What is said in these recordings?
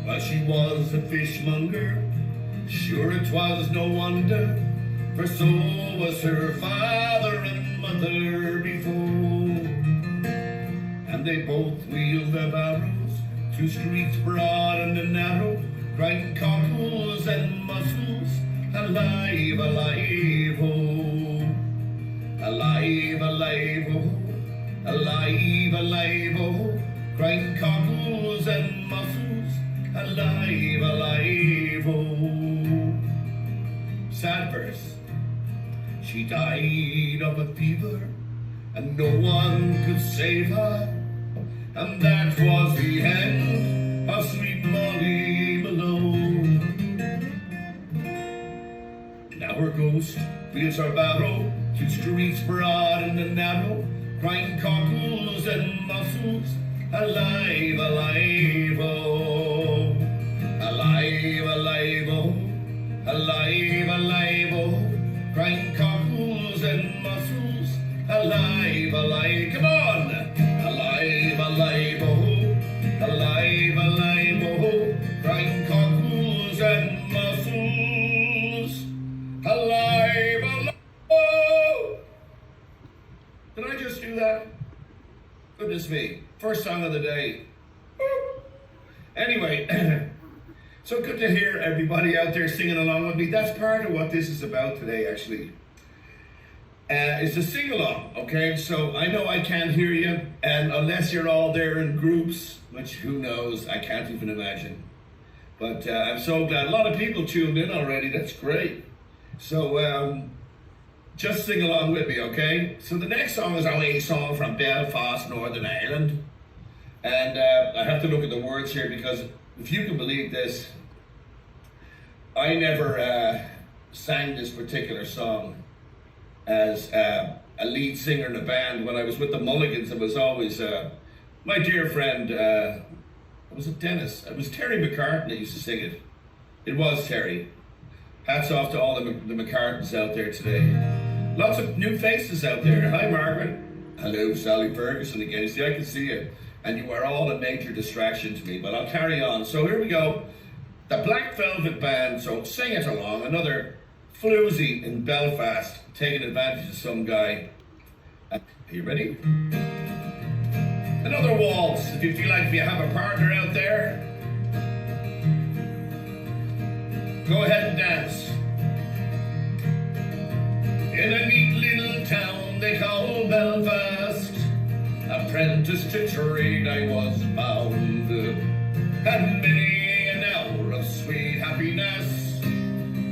Well, she was a fishmonger, sure it was no wonder, for so was her father and mother before. And they both wheeled their barrows through streets broad and narrow, crying cockles and mussels, alive, alive, oh, alive, alive, oh, alive, alive, oh, crying cockles and mussels, alive, alive, oh. Sad verse. She died of a fever, and no one could save her, and that was the end of sweet Molly Malone. Now her ghost wheels her barrow through streets broad and narrow, crying cockles and mussels, alive, alive, oh, alive, alive, oh, alive, alive, oh, crying cockles and mussels, alive, alive, come on, alive, alive, oh, alive, alive, oh, crying cockles and mussels, alive, alive, oh. Did I just do that? Goodness me, first song of the day. Anyway, so good to hear everybody out there singing along with me. That's part of what this is about today, actually. It's a sing-along, okay? So I know I can't hear you, and unless you're all there in groups, which who knows, I can't even imagine. But I'm so glad. A lot of people tuned in already. That's great. So just sing along with me, okay? So the next song is a song from Belfast, Northern Ireland. And I have to look at the words here because if you can believe this, I never sang this particular song as a lead singer in a band. When I was with the Mulligans, it was always my dear friend, was it Dennis? It was Terry McCartan that used to sing it. It was Terry. Hats off to all the McCartans out there today. Lots of new faces out there. Hi, Margaret. Hello, Sally Ferguson again. See, I can see you. And you are all a major distraction to me, but I'll carry on. So here we go. The Black Velvet Band, so sing it along. Another floozy in Belfast, taking advantage of some guy. Are you ready? Another waltz, if you feel like if you have a partner out there. Go ahead and dance. In a neat little town they call Belfast, apprentice to trade I was bound, and many an hour of sweet happiness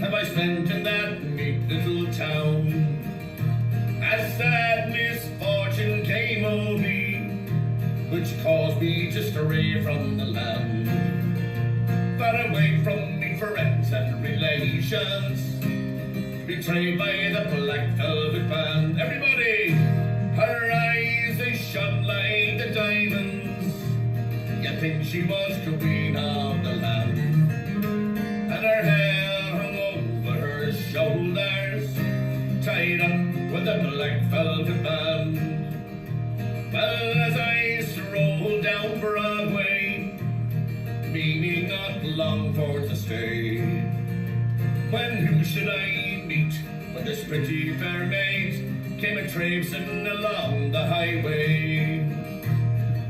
have I spent in that neat little town. As sad misfortune came on me, which caused me to stray from the land, far away from me friends and relations, betrayed by the Black Velvet Band. Everybody! Her eyes, they shone like the diamonds. You think she was queen of the land. And her hair hung over her shoulders, tied up with a Black Velvet Band. Well, as I strolled down Broadway, meaning not long for to stay, when who should I meet but this pretty fair maid came a traipsing along the highway.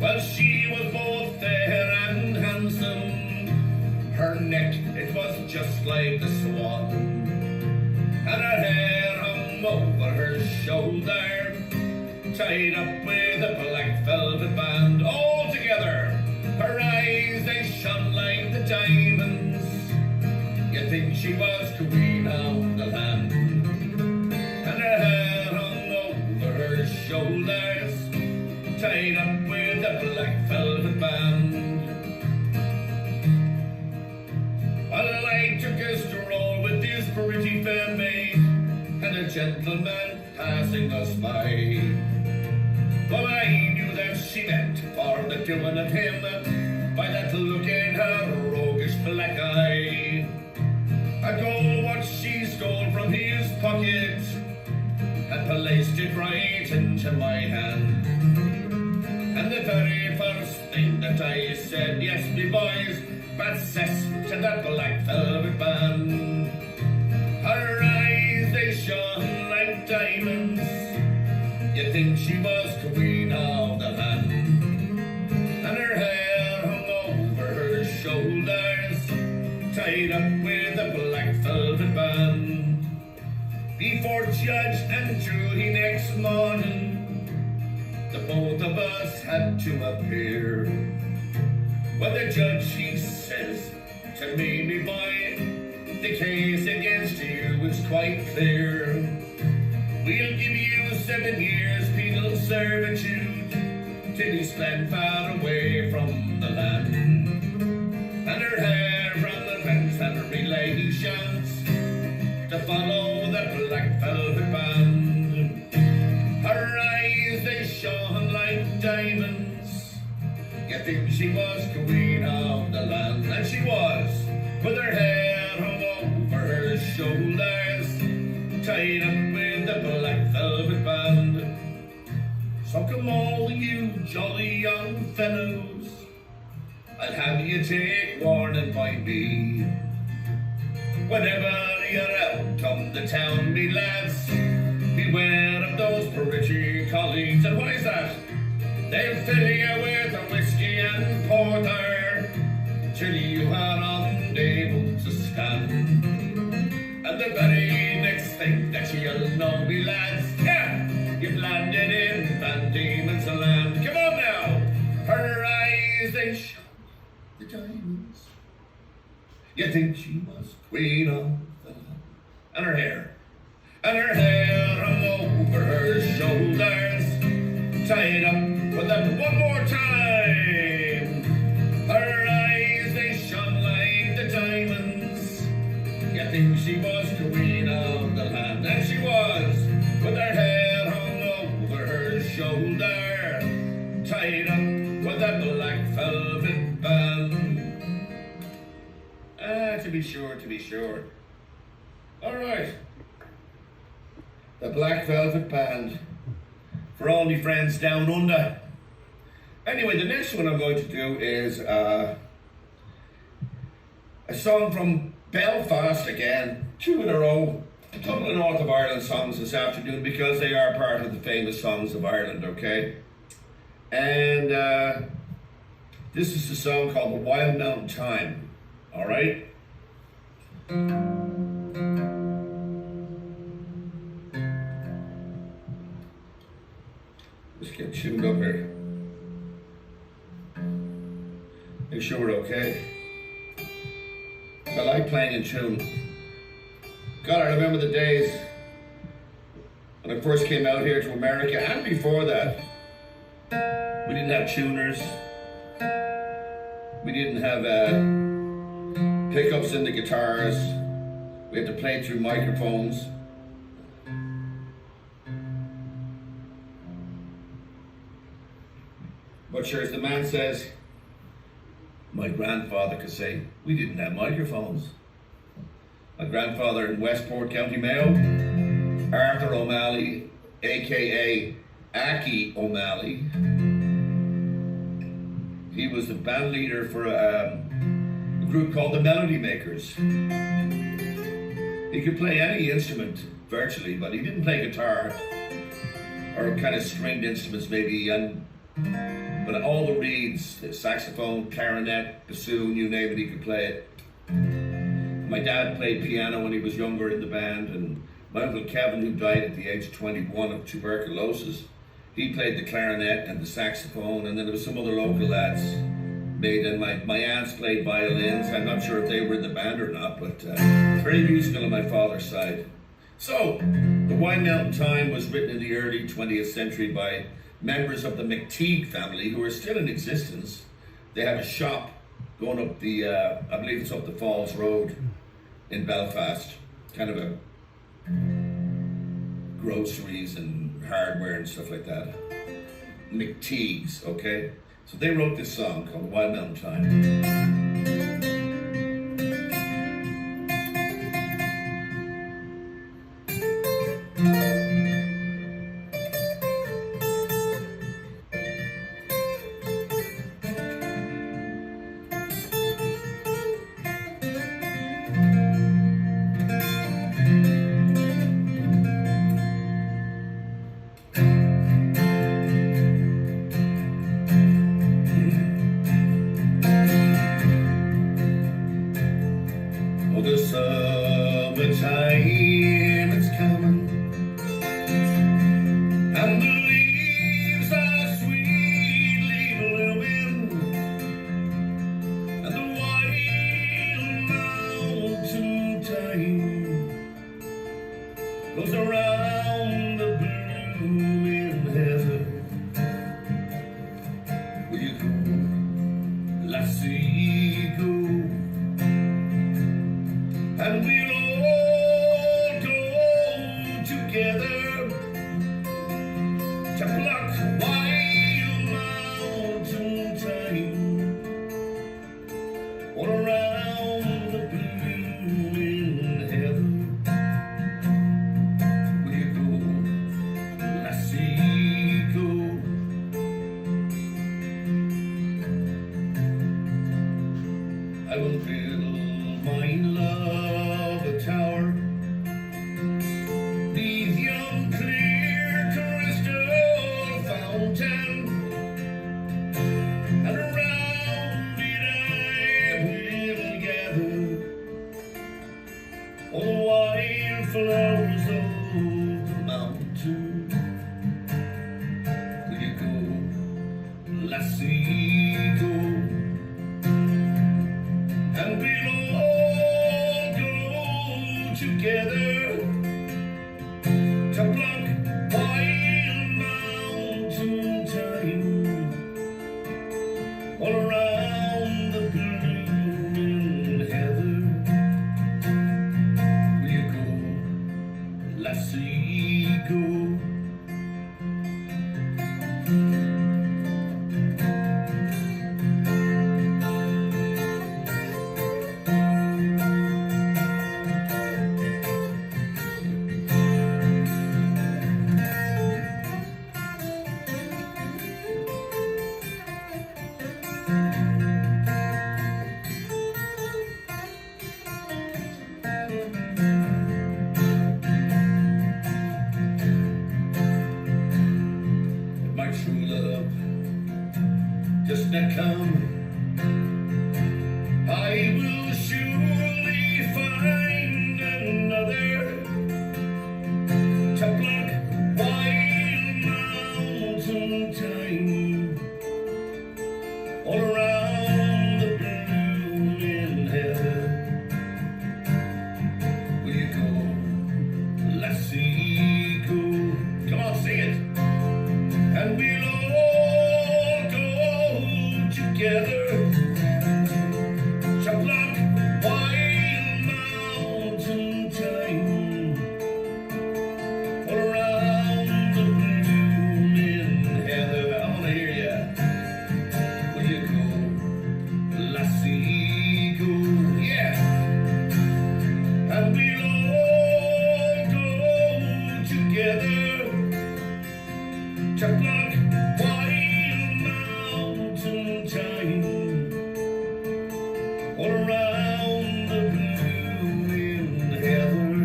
Well, she was both fair and handsome, her neck, it was just like the swan, and her hair hung over her shoulder, tied up with a Black Velvet Band. All together, her eyes, they shone like the diamonds. You think she was queen of the land. And her hair hung over her shoulders, tied up with a Black Velvet Band. Well, I took a stroll with this pretty fair maid, and a gentleman passing us by. Well, I knew that she meant for the doing of him by that look in her roguish black eye. A gold watch she stole from his pocket and placed it right into my hand. And And the very first thing that I said, yes, me boys, but cess to that black velvet band. Her eyes, they shone like diamonds. You think she was queen of the land. And her hair hung over her shoulders, tied up with a black velvet band. Before judge and jury next morning, the both of us had to appear. Well, the judge, he says to me boy, the case against you is quite clear. We'll give you 7 years penal servitude till you spent far away from the land. And her hair from the fence and her relations to follow the black velvet band. Her eyes, they shone like diamonds. You think she was queen of the land, and she was, with her hair hung over her shoulders, tied up with the black velvet band. So come all you jolly young fellows, I'll have you take warning by me. Whenever you're out on the town, me lads, beware of those pretty colleagues. And why is that? They'll fill you with a whiskey and porter till you are unable to stand. And the very next thing that you'll know, me lads, yeah, you've landed in Van Diemen's Land. Come on now! Her eyes, they shone the diamonds. You think she was queen of the land. And her hair hung over her shoulders, tied up with them one more time. Her eyes, they shone like the diamonds. You think she was queen of the land, and she was, with her hair hung over her shoulder, tied up with a black velvet band. To be sure. All right. The Black Velvet Band. For all my friends down under. Anyway, the next one I'm going to do is a song from Belfast again. 2 in a row. A couple of North of Ireland songs this afternoon because they are part of the famous songs of Ireland, okay? And this is a song called The Wild Mountain Thyme. All right? Just get tuned up here. Make sure we're okay. I like playing in tune. God, I remember the days when I first came out here to America, and before that, we didn't have tuners. We didn't have pickups in the guitars. We had to play through microphones. But sure, as the man says, my grandfather could say, we didn't have microphones. My grandfather in Westport, County Mayo, Arthur O'Malley, aka Aki O'Malley. He was the band leader for a group called the Melody Makers. He could play any instrument virtually, but he didn't play guitar or kind of stringed instruments maybe, but all the reeds, the saxophone, clarinet, bassoon, you name it, he could play it. My dad played piano when he was younger in the band, and my Uncle Kevin, who died at the age of 21 of tuberculosis, he played the clarinet and the saxophone, and then there was some other local lads made, and my aunts played violins. I'm not sure if they were in the band or not, but very musical on my father's side. So, The Wild Mountain Thyme was written in the early 20th century by members of the McTeague family, who are still in existence. They have a shop going up the, I believe it's up the Falls Road in Belfast, kind of a groceries and hardware and stuff like that. McTeague's, okay? So they wrote this song called The Wild Mountain Thyme. Will you go, lassie, go? And we'll all go together to pluck wild mountain thyme all around the blooming heather. Will you go, lassie, go? I will build my love a tower, these young clear crystal fountain, and around it I will gather all the wild flowers of the mountain. Will you go, lassie, go? And we'll all go together to pluck wild mountain thyme all around the blooming heather. Will you go, lassie, go? My true love just not come, I will surely find another to pluck wild mountain thyme all around the blooming heather. Will you go, lassie, go? Come on, sing it. And we'll all go together to pluck wild mountain thyme all around the blooming heather. I wanna hear ya. Will you go, lassie, go? Yeah. And we'll all go together to pluck wild mountain thyme all around the blooming heather.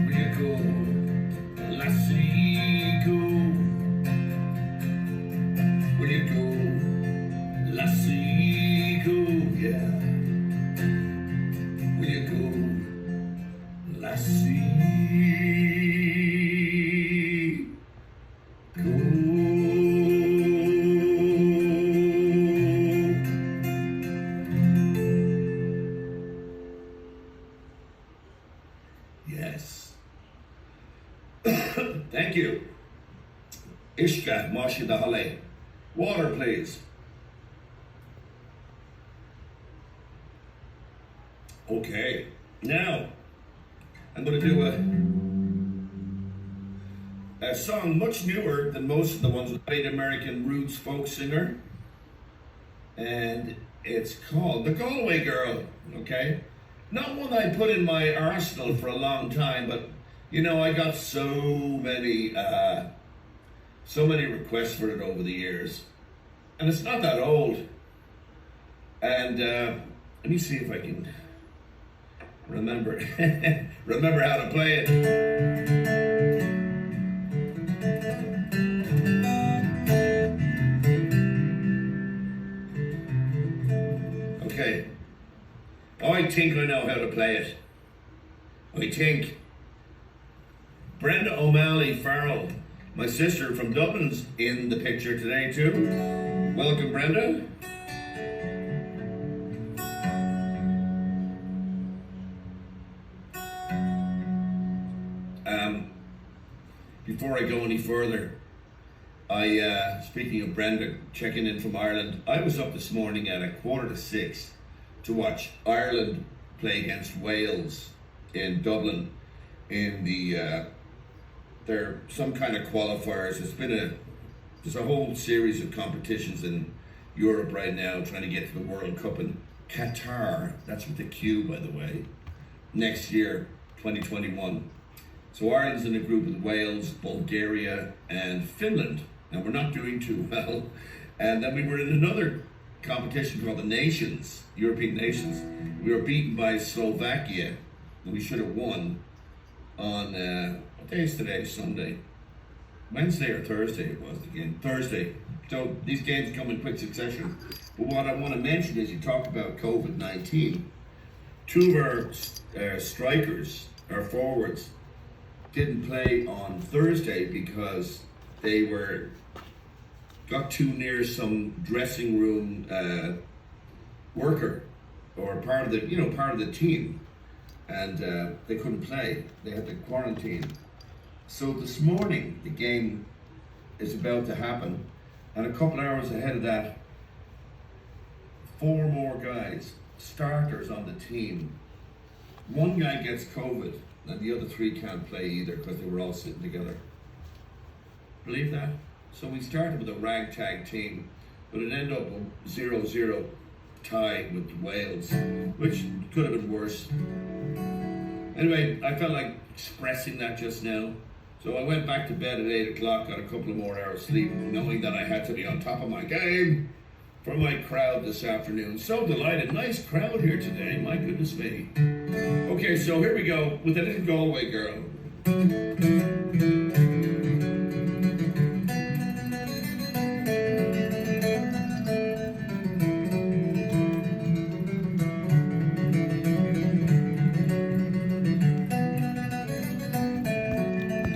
Will you go, lassie, go? Will you go, lassie, go? Yeah. Will you go, lassie, go? Yes. Thank you. Ishka Moshi Dahale. Water, please. Okay. Now, I'm going to do a song much newer than most of the ones, with an American roots folk singer, and it's called The Galway Girl. Okay, not one I put in my arsenal for a long time, but you know, I got so many requests for it over the years, and it's not that old. And let me see if I can remember remember how to play it. Okay. Oh, I think I know how to play it. I think. Brenda O'Malley Farrell, my sister from Dublin's in the picture today too. Welcome, Brenda. Before I go any further, Speaking of Brenda checking in from Ireland, I was up this morning at 5:45 to watch Ireland play against Wales in Dublin in they're some kind of qualifiers. There's a whole series of competitions in Europe right now trying to get to the World Cup in Qatar. That's with the Q, by the way. Next year, 2021. So Ireland's in a group with Wales, Bulgaria, and Finland. Now we're not doing too well. And then we were in another competition called the Nations, European Nations. We were beaten by Slovakia. We should have won on, what day is today? Sunday. Wednesday or Thursday it was the game. Thursday. So these games come in quick succession. But what I want to mention is you talk about COVID-19. Two of our strikers, our forwards, didn't play on Thursday because they got too near some dressing room worker or part of the team, and they couldn't play. They had to quarantine. So this morning the game is about to happen, and a couple hours ahead of that, 4 more guys, starters on the team. One guy gets COVID, and the other 3 can't play either because they were all sitting together. Believe that? So we started with a ragtag team, but it ended up a 0-0 tie with Wales, which could have been worse. Anyway, I felt like expressing that just now. So I went back to bed at 8 o'clock, got a couple of more hours sleep, knowing that I had to be on top of my game for my crowd this afternoon. So delighted. Nice crowd here today. My goodness me. Okay, so here we go with a little Galway girl.